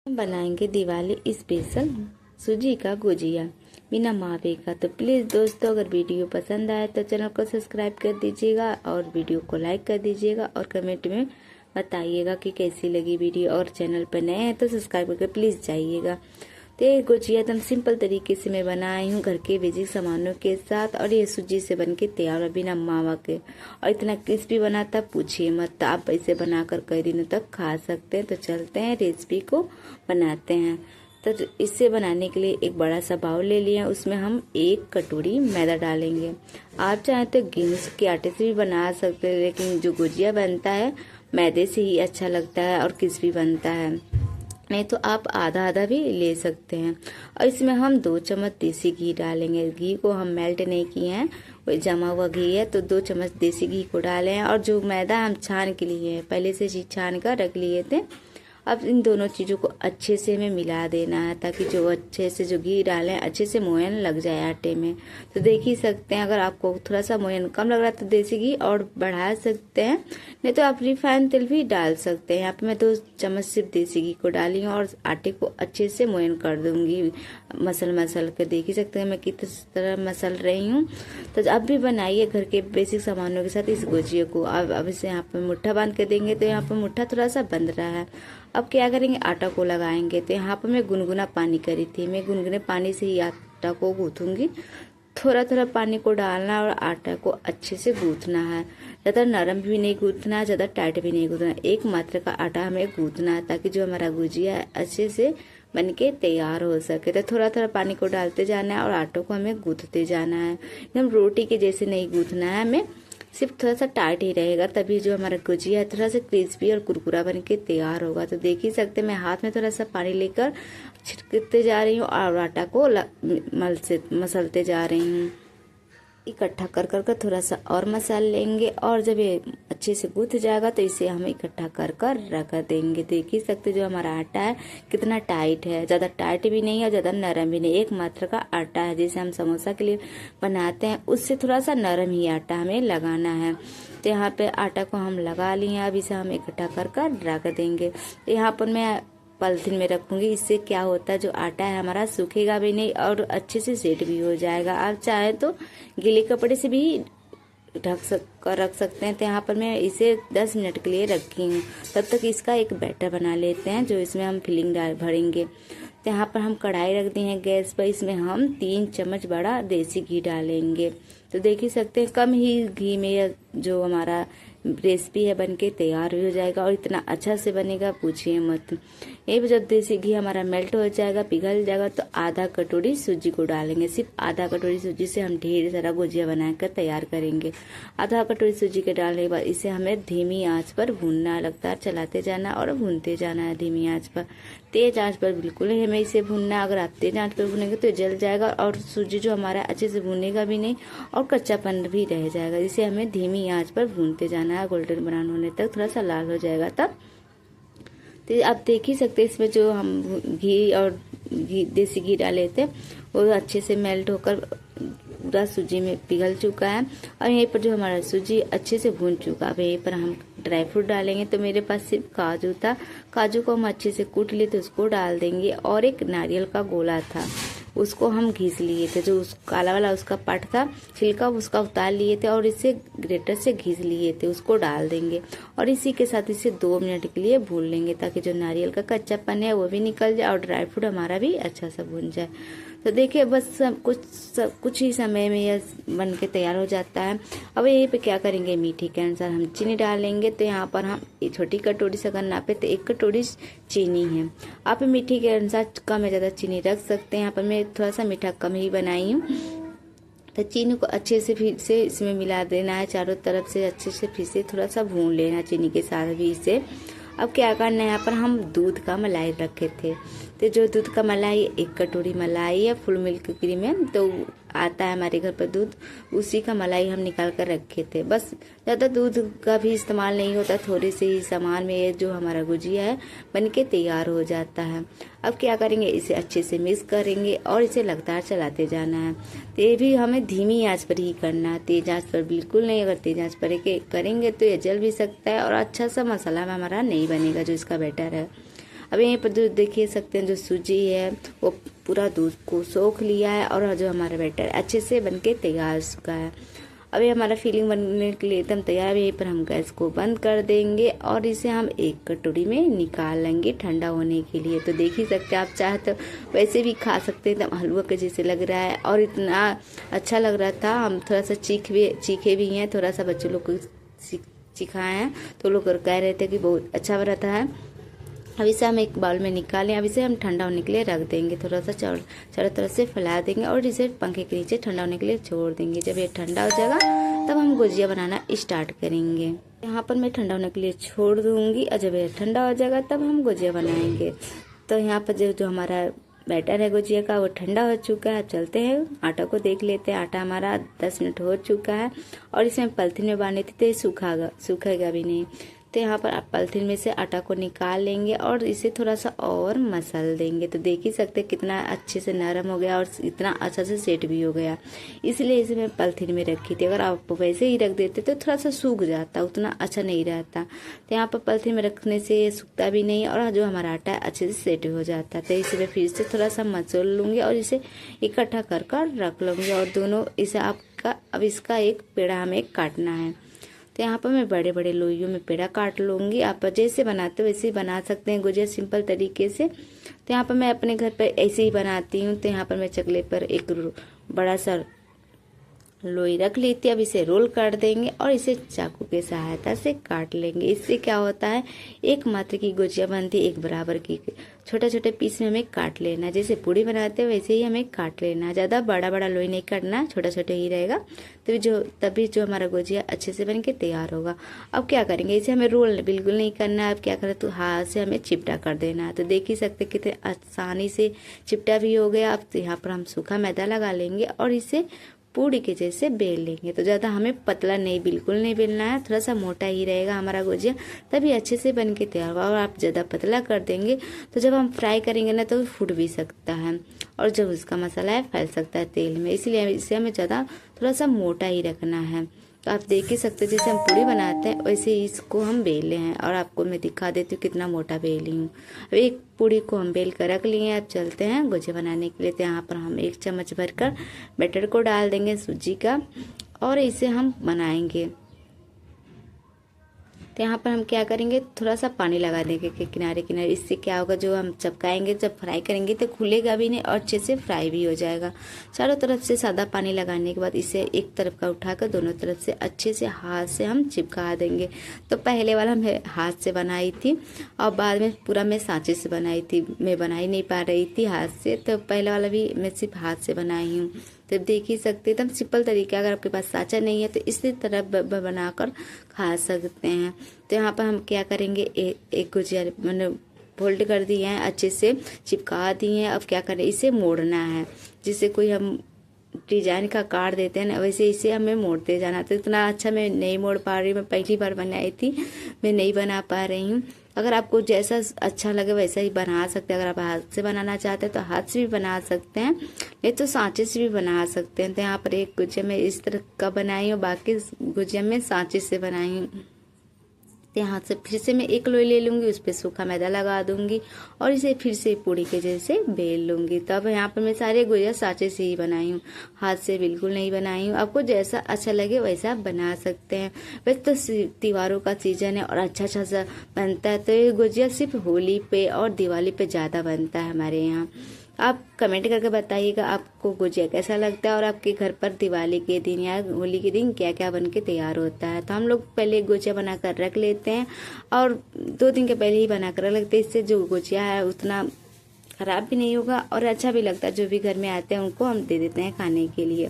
हम बनाएंगे दिवाली स्पेशल सूजी का गुजिया बिना मावे का। तो प्लीज़ दोस्तों, अगर वीडियो पसंद आए तो चैनल को सब्सक्राइब कर दीजिएगा और वीडियो को लाइक कर दीजिएगा और कमेंट में बताइएगा कि कैसी लगी वीडियो। और चैनल पर नए हैं तो सब्सक्राइब करके प्लीज़ जाइएगा। तो ये गुजिया एकदम सिंपल तरीके से मैं बनाई हूँ घर के बेसिक सामानों के साथ, और ये सूजी से बन के तैयार है बिना मावा के, और इतना क्रिस्पी बना था पूछिए मत। तो आप इसे बनाकर कई दिनों तक खा सकते हैं। तो चलते हैं रेसिपी को बनाते हैं। तो इसे बनाने के लिए एक बड़ा सा बाउल ले लिया, उसमें हम 1 कटोरी मैदा डालेंगे। आप चाहें तो गेहूं के आटे से भी बना सकते हैं, लेकिन जो गुजिया बनता है मैदे से ही अच्छा लगता है और क्रिस्पी बनता है। नहीं तो आप आधा आधा भी ले सकते हैं। और इसमें हम 2 चम्मच देसी घी डालेंगे। घी को हम मेल्ट नहीं किए हैं, वो जमा हुआ घी है। तो 2 चम्मच देसी घी को डाले हैं। और जो मैदा हम छान के लिए है, पहले से ही छान कर रख लिए थे। अब इन दोनों चीज़ों को अच्छे से हमें मिला देना है, ताकि जो अच्छे से जो घी डालें अच्छे से मोयन लग जाए आटे में। तो देख ही सकते हैं, अगर आपको थोड़ा सा मोयन कम लग रहा है तो देसी घी और बढ़ा सकते हैं, नहीं तो आप रिफाइंड तेल भी डाल सकते हैं। यहाँ पे मैं 2 चम्मच सिर्फ देसी घी को डाली हूँ और आटे को अच्छे से मोयन कर दूंगी मसल कर। देख ही सकते हैं मैं किस तरह मसल रही हूँ। तो अब भी बनाइए घर के बेसिक सामानों के साथ इस गुजिया को। अब इसे यहाँ पे मुट्ठा बांध के देंगे, तो यहाँ पे मुट्ठा थोड़ा सा बंद रहा है। अब क्या करेंगे, आटा को लगाएंगे। तो यहाँ पर मैं गुनगुना पानी करी थी, मैं गुनगुने पानी से ही आटा को गूंथूंगी। थोड़ा थोड़ा पानी को डालना और आटा को अच्छे से गूंथना है। ज़्यादा नरम भी नहीं गूंथना है, ज़्यादा टाइट भी नहीं गूंथना। एक मात्रा का आटा हमें गूंथना है, ताकि जो हमारा गुजिया है अच्छे से बन के तैयार हो सके। तो थोड़ा थोड़ा पानी को डालते जाना है और आटो को हमें गूंथते जाना है। एकदम रोटी के जैसे नहीं गूंथना है हमें, सिर्फ थोड़ा सा टाइट ही रहेगा, तभी जो हमारा गुजिया है थोड़ा सा क्रिस्पी और कुरकुरा बन के तैयार होगा। तो देख ही सकते हैं मैं हाथ में थोड़ा सा पानी लेकर छिड़कते जा रही हूँ और आटा को मसलते जा रही हूँ। इकट्ठा कर कर थोड़ा सा और मसल लेंगे, और जब ये अच्छे से गूंथ जाएगा तो इसे हम इकट्ठा कर कर रख देंगे। देख ही सकते जो हमारा आटा है कितना टाइट है, ज़्यादा टाइट भी नहीं है और ज़्यादा नरम भी नहीं। एक मात्रा का आटा है, जैसे हम समोसा के लिए बनाते हैं उससे थोड़ा सा नरम ही आटा हमें लगाना है। तो यहाँ पे आटा को हम लगा लिए। अब इसे हम इकट्ठा कर कर रख देंगे। यहाँ पर मैं पॉलिथीन में रखूंगी। इससे क्या होता है, जो आटा है हमारा सूखेगा भी नहीं और अच्छे से सेट भी हो जाएगा। आप चाहे तो गीले कपड़े से भी रख सकते हैं। तो यहाँ पर मैं इसे 10 मिनट के लिए रखी हूँ। तब तक इसका एक बैटर बना लेते हैं, जो इसमें हम फिलिंग भरेंगे। तो यहाँ पर हम कढ़ाई रख दी है गैस पर, इसमें हम 3 चम्मच बड़ा देसी घी डालेंगे। तो देख ही सकते हैं कम ही घी में जो हमारा रेसिपी है बनके तैयार हो जाएगा, और इतना अच्छा से बनेगा पूछिए मत। ये जब देसी घी हमारा मेल्ट हो जाएगा, पिघल जाएगा, तो आधा कटोरी सूजी को डालेंगे। सिर्फ आधा कटोरी सूजी से हम ढेर सारा गुजिया बनाकर तैयार करेंगे। आधा कटोरी सूजी के डालने के बाद इसे हमें धीमी आंच पर भूनना, लगातार चलाते जाना और भूनते जाना है धीमी आंच पर। तेज आंच पर बिल्कुल नहीं हमें इसे भूनना। अगर आप तेज आंच पर भूनेंगे तो जल जाएगा और सूजी जो हमारा अच्छे से भूनेगा भी नहीं और कच्चापन भी रह जाएगा। इसे हमें धीमी आंच पर भूनते जाना है, गोल्डन ब्राउन होने तक, थोड़ा सा लाल हो जाएगा तब। तो आप देख ही सकते हैं इसमें जो हम देसी घी डाले थे वो अच्छे से मेल्ट होकर पूरा सूजी में पिघल चुका है। और यहीं पर जो हमारा सूजी अच्छे से भून चुका है। अब यहीं पर हम ड्राई फ्रूट डालेंगे। तो मेरे पास सिर्फ काजू था, काजू को हम अच्छे से कूट लिए थे, उसको डाल देंगे। और एक नारियल का गोला था, उसको हम घिस लिए थे। जो उस काला वाला उसका पार्ट था, छिलका, उसका उतार लिए थे और इसे ग्रेटर से घिस लिए थे, उसको डाल देंगे। और इसी के साथ इसे 2 मिनट के लिए भून लेंगे, ताकि जो नारियल का कच्चापन है वो भी निकल जाए और ड्राई फ्रूट हमारा भी अच्छा सा भून जाए। तो देखिए बस कुछ ही समय में यह बन के तैयार हो जाता है। अब यहीं पे क्या करेंगे, मीठी के अनुसार हम चीनी डालेंगे। तो यहाँ पर हम छोटी कटोरी से अगर नापे तो 1 कटोरी चीनी है। आप मीठी के अनुसार कम या ज़्यादा चीनी रख सकते हैं। यहाँ पर मैं थोड़ा सा मीठा कम ही बनाई हूँ। तो चीनी को अच्छे से फिर से इसमें मिला देना है, चारों तरफ से अच्छे से फिर से थोड़ा सा भून लेना चीनी के साथ भी इसे। अब क्या करना है, यहाँ पर हम दूध का मलाई रखे थे। तो जो दूध का मलाई 1 कटोरी मलाई है, फुल मिल्क क्रीम है, तो आता है हमारे घर पर दूध, उसी का मलाई हम निकाल कर रखे थे। बस ज़्यादा दूध का भी इस्तेमाल नहीं होता, थोड़े से ही सामान में ये जो हमारा गुजिया है बनके तैयार हो जाता है। अब क्या करेंगे, इसे अच्छे से मिक्स करेंगे और इसे लगातार चलाते जाना है। तो ये भी हमें धीमी आंच पर ही करना है, तेज आंच पर बिल्कुल नहीं। अगर तेज आंच पर करेंगे तो ये जल भी सकता है और अच्छा सा मसाला हमारा नहीं बनेगा जो इसका बैटर है। अब यहीं पर जो देखिए सकते हैं जो सूजी है वो पूरा दूध को सोख लिया है और जो हमारा बैटर अच्छे से बनके तैयार हो चुका है। अभी हमारा फिलिंग बनने के लिए एकदम तैयार है। यहीं पर हम गैस को बंद कर देंगे और इसे हम एक कटोरी में निकाल लेंगे ठंडा होने के लिए। तो देख ही सकते हैं, आप चाहे तो वैसे भी खा सकते हैं, एकदम हलवा के जैसे लग रहा है और इतना अच्छा लग रहा था। हम थोड़ा सा चीखे भी हैं, थोड़ा सा बच्चों लोग को सिखाए हैं तो लोग कह रहे थे कि बहुत अच्छा रहता है। अब इसे हम एक बाउल में निकालें। अब इसे हम ठंडा होने के लिए रख देंगे, थोड़ा सा चारों तरफ से फैला देंगे और इसे पंखे के नीचे ठंडा होने के लिए छोड़ देंगे। जब ये ठंडा हो जाएगा तब हम गुजिया बनाना स्टार्ट करेंगे। यहाँ पर मैं ठंडा होने के लिए छोड़ दूंगी और जब ये ठंडा हो जाएगा तब हम गुजिया बनाएंगे। तो यहाँ पर जो हमारा बैटर है गुजिया का वो ठंडा हो चुका है। चलते हैं आटा को देख लेते हैं। आटा हमारा 10 मिनट हो चुका है और इसमें पॉलिथीन में बांधे थे तो ये सूखेगा भी नहीं। तो यहाँ पर आप पॉलिथीन में से आटा को निकाल लेंगे और इसे थोड़ा सा और मसल देंगे। तो देख ही सकते हैं कितना अच्छे से नरम हो गया और इतना अच्छा से सेट भी हो गया। इसलिए इसे मैं पॉलिथीन में रखी थी। अगर आप वैसे ही रख देते तो थोड़ा सा सूख जाता, उतना अच्छा नहीं रहता। तो यहाँ पर पॉलिथीन में रखने से सूखता भी नहीं और जो हमारा आटा है अच्छे से सेट हो जाता है। तो इसे मैं फिर से थोड़ा सा मसल लूँगी और इसे इकट्ठा कर कर रख लूँगी और दोनों इसे अब इसका एक पेड़ा हमें काटना है। तो यहाँ पर मैं बड़े बड़े लोइयों में पेड़ा काट लूँगी। आप जैसे बनाते हो वैसे ही बना सकते हैं गुजिया सिंपल तरीके से। तो यहाँ पर मैं अपने घर पर ऐसे ही बनाती हूँ। तो यहाँ पर मैं चकले पर एक बड़ा सा लोई रख ली थी। अब इसे रोल कर देंगे और इसे चाकू के सहायता से काट लेंगे। इससे क्या होता है, एक मात्र की गुजिया बनती है, एक बराबर की छोटे छोटे पीस में हमें काट लेना। जैसे पूड़ी बनाते हैं वैसे ही हमें काट लेना, ज़्यादा बड़ा बड़ा लोई नहीं काटना, छोटा छोटा ही रहेगा। तभी जो हमारा गुजिया अच्छे से बन के तैयार होगा। अब क्या करेंगे, इसे हमें रोल बिल्कुल नहीं करना। अब क्या करें, तो हाथ से हमें चिपटा कर देना। तो देख ही सकते कितने आसानी से चिपटा भी हो गया। अब यहाँ पर हम सूखा मैदा लगा लेंगे और इसे पूड़ी के जैसे बेल लेंगे। तो ज़्यादा हमें पतला नहीं, बिल्कुल नहीं बेलना है, थोड़ा सा मोटा ही रहेगा हमारा गुजिया, तभी अच्छे से बन के तैयार होगा। और आप ज़्यादा पतला कर देंगे तो जब हम फ्राई करेंगे ना तो फूट भी सकता है और जब उसका मसाला है फैल सकता है तेल में। इसलिए इसे हमें ज़्यादा थोड़ा सा मोटा ही रखना है। तो आप देख ही सकते हैं जैसे हम पूड़ी बनाते हैं वैसे ही इसको हम बेले हैं और आपको मैं दिखा देती हूँ कितना मोटा बेली हूँ। अब एक पूड़ी को हम बेल कर रख लिए। अब चलते हैं गुजिया बनाने के लिए। तो यहाँ पर हम 1 चम्मच भरकर बैटर को डाल देंगे सूजी का और इसे हम बनाएंगे। तो यहाँ पर हम क्या करेंगे, थोड़ा सा पानी लगा देंगे कि किनारे किनारे। इससे क्या होगा, जो हम चपकाएंगे जब फ्राई करेंगे तो खुलेगा भी नहीं और अच्छे से फ्राई भी हो जाएगा। चारों तरफ से सादा पानी लगाने के बाद इसे एक तरफ का उठाकर दोनों तरफ से अच्छे से हाथ से हम चिपका देंगे। तो पहले वाला मैं हाथ से बनाई थी और बाद में पूरा मैं सांचे से बनाई थी। मैं बना ही नहीं पा रही थी हाथ से, तो पहले वाला भी मैं सिर्फ हाथ से बनाई हूँ। तो देख ही सकते एकदम सिंपल तरीका। अगर आपके पास सांचा नहीं है तो इसी तरह बनाकर खा सकते हैं। तो यहाँ पर हम क्या करेंगे, एक गुजिया मैंने फोल्ड कर दिए हैं, अच्छे से चिपका दिए हैं। अब क्या करें, इसे मोड़ना है। जिससे कोई हम डिजाइन का काट देते हैं ना, वैसे इसे हमें मोड़ते जाना। तो इतना अच्छा मैं नहीं मोड़ पा रही, मैं पहली बार बनाई थी, मैं नहीं बना पा रही हूँ। अगर आपको जैसा अच्छा लगे वैसा ही बना सकते हैं। अगर आप हाथ से बनाना चाहते हैं तो हाथ से भी बना सकते हैं, नहीं तो सांचे से भी बना सकते हैं। तो यहाँ पर एक गुजिया मैं इस तरह का बनाई हूँ, बाकी गुजिया मैं सांचे से बनाई हूँ। तो यहाँ से फिर से मैं एक लोई ले लूँगी, उस पर सूखा मैदा लगा दूँगी और इसे फिर से पूड़ी के जैसे बेल लूँगी। तब यहाँ पर मैं सारे गुजिया सांचे से ही बनाई हूँ, हाथ से बिल्कुल नहीं बनाई हूँ। आपको जैसा अच्छा लगे वैसा आप बना सकते हैं। वैसे तो त्योहारों का सीजन है और अच्छा सा बनता है। तो ये गुजिया सिर्फ होली पे और दिवाली पे ज़्यादा बनता है हमारे यहाँ। आप कमेंट करके बताइएगा आपको गुजिया कैसा लगता है और आपके घर पर दिवाली के दिन या होली के दिन क्या क्या बन के तैयार होता है। तो हम लोग पहले गुजिया बनाकर रख लेते हैं और 2 दिन के पहले ही बनाकर रख लेते हैं। इससे जो गुजिया है उतना खराब भी नहीं होगा और अच्छा भी लगता है। जो भी घर में आते हैं उनको हम दे देते हैं खाने के लिए।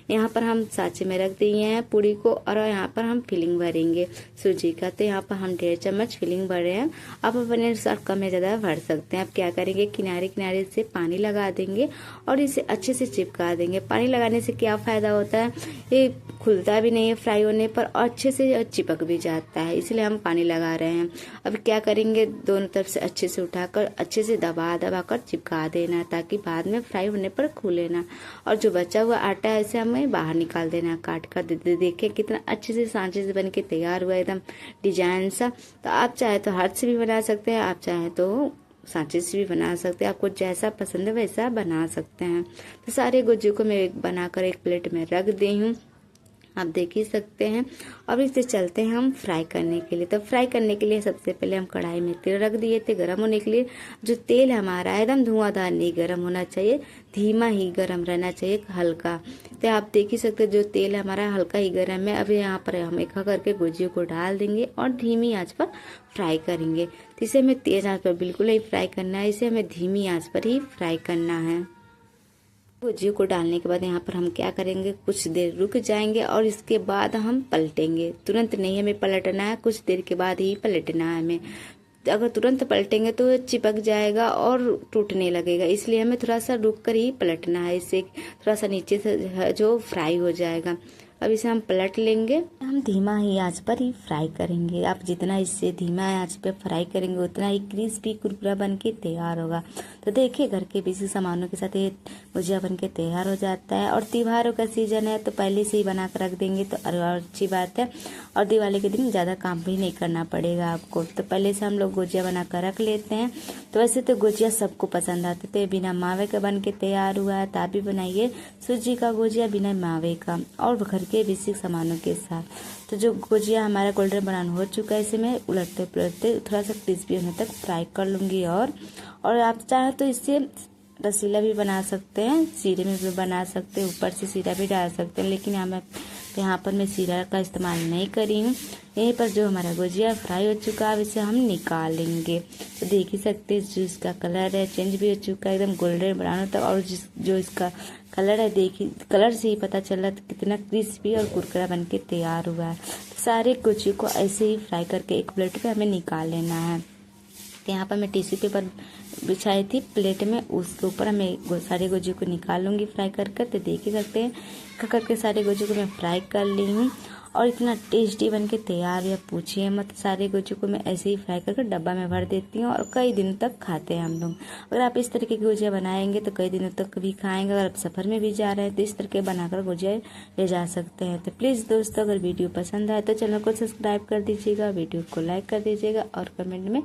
यहाँ पर हम सांचे में रख दिए हैं पूड़ी को और यहाँ पर हम फिलिंग भरेंगे सूजी का। तो यहाँ पर हम 1.5 चम्मच फिलिंग भर रहे हैं। आप अपने अनुसार कम या ज़्यादा भर सकते हैं। आप क्या करेंगे, किनारे किनारे से पानी लगा देंगे और इसे अच्छे से चिपका देंगे। पानी लगाने से क्या फ़ायदा होता है, ये खुलता भी नहीं है फ्राई होने पर और अच्छे से चिपक भी जाता है, इसलिए हम पानी लगा रहे हैं। अब क्या करेंगे, दोनों तरफ से अच्छे से उठाकर अच्छे से दबा कर चिपका देना ताकि बाद में फ्राई होने पर खुले ना। और जो बचा हुआ आटा है इसे हमें बाहर निकाल देना काट कर। देखिए कितना अच्छे से सांचे से बन के तैयार हुआ एकदम डिजाइन सा। तो आप चाहे तो हाथ से भी बना सकते हैं, आप चाहे तो सांचे से भी बना सकते हैं, आपको जैसा पसंद है वैसा बना सकते हैं। तो सारे गुजियों को मैं बनाकर एक प्लेट में रख दी हूँ, आप देख ही सकते हैं। अब इसे चलते हैं हम फ्राई करने के लिए। तो फ्राई करने के लिए सबसे पहले हम कढ़ाई में तेल रख दिए थे गर्म होने के लिए। जो तेल हमारा एकदम धुआंधार नहीं गर्म होना चाहिए, धीमा ही गर्म रहना चाहिए, हल्का। तो आप देख ही सकते हैं जो तेल हमारा हल्का ही गर्म है। अब यहाँ पर हम एक करके गुजियों को डाल देंगे और धीमी आंच पर फ्राई करेंगे। तो इसे हमें तेज आंच पर बिल्कुल ही फ्राई करना है, इसे हमें धीमी आंच पर ही फ्राई करना है। भुजिया को डालने के बाद यहाँ पर हम क्या करेंगे, कुछ देर रुक जाएंगे और इसके बाद हम पलटेंगे। तुरंत नहीं हमें पलटना है, कुछ देर के बाद ही पलटना है हमें। अगर तुरंत पलटेंगे तो चिपक जाएगा और टूटने लगेगा, इसलिए हमें थोड़ा सा रुक कर ही पलटना है, इससे थोड़ा सा नीचे से जो फ्राई हो जाएगा। अब इसे हम पलट लेंगे, हम धीमा ही आंच पर ही फ्राई करेंगे। आप जितना इससे धीमा आंच पर फ्राई करेंगे उतना ही क्रिस्पी कुरकुरा बन के तैयार होगा। तो देखिए घर के बेसिक सामानों के साथ ये भुजिया बन के तैयार हो जाता है। और त्योहारों का सीजन है तो पहले से ही बना कर रख देंगे तो और अच्छी बात है। और दिवाली के दिन ज़्यादा काम भी नहीं करना पड़ेगा आपको, तो पहले से हम लोग गुजिया बना कर रख लेते हैं। तो वैसे तो गुजिया सबको पसंद आते थे, बिना मावे का बन के तैयार हुआ है। तो आप भी बनाइए सूजी का गुजिया बिना मावे का और घर के बेसिक सामानों के साथ। तो जो गुजिया हमारा गोल्डन ब्राउन हो चुका है, इसे मैं उलटते पुलटते थोड़ा सा क्रिस्पी होने तक फ्राई कर लूँगी। और आप चाहें तो इससे रसीला भी बना सकते हैं, सीरे में भी बना सकते हैं, ऊपर से सीरा भी डाल सकते हैं, लेकिन यहाँ पर मैं सीरा का इस्तेमाल नहीं करी हूँ। यहीं पर जो हमारा गुजिया फ्राई हो चुका है, अब इसे हम निकाल लेंगे। तो देख ही सकते हैं जो इसका कलर है चेंज भी हो चुका है, एकदम गोल्डन ब्राउन होता है। और जो इसका कलर है, देखिए कलर से ही पता चल रहा है कितना क्रिस्पी और कुरकुरा बन के तैयार हुआ है। तो सारे गुजियों को ऐसे ही फ्राई करके एक प्लेट पे हमें निकाल लेना है। तो यहाँ पर मैं टिश्यू पेपर बिछाई थी प्लेट में, उसके ऊपर मैं सारे गुजियों को निकाल लूँगी फ्राई कर। तो देख ही सकते हैं करके सारे गुजियों को मैं फ्राई कर ली हूँ और इतना टेस्टी बन के तैयार है, पूछिए मत। सारे गुजियों को मैं ऐसे ही फ्राई करके डब्बा में भर देती हूँ और कई दिनों तक खाते हैं हम लोग। अगर आप इस तरीके की गुजिया बनाएंगे तो कई दिनों तक भी खाएंगे। अगर आप सफ़र में भी जा रहे हैं तो इस तरीके बनाकर गुजिया ले जा सकते हैं। तो प्लीज़ दोस्तों, अगर वीडियो पसंद आए तो चैनल को सब्सक्राइब कर दीजिएगा, वीडियो को लाइक कर दीजिएगा और कमेंट में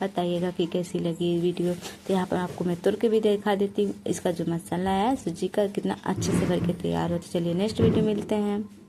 बताइएगा कि कैसी लगी वीडियो। तो यहाँ पर आपको मैं तुर के भी दिखा देती हूँ इसका जो मसाला है सूजी का कितना अच्छे से भर के तैयार होता है। चलिए नेक्स्ट वीडियो मिलते हैं।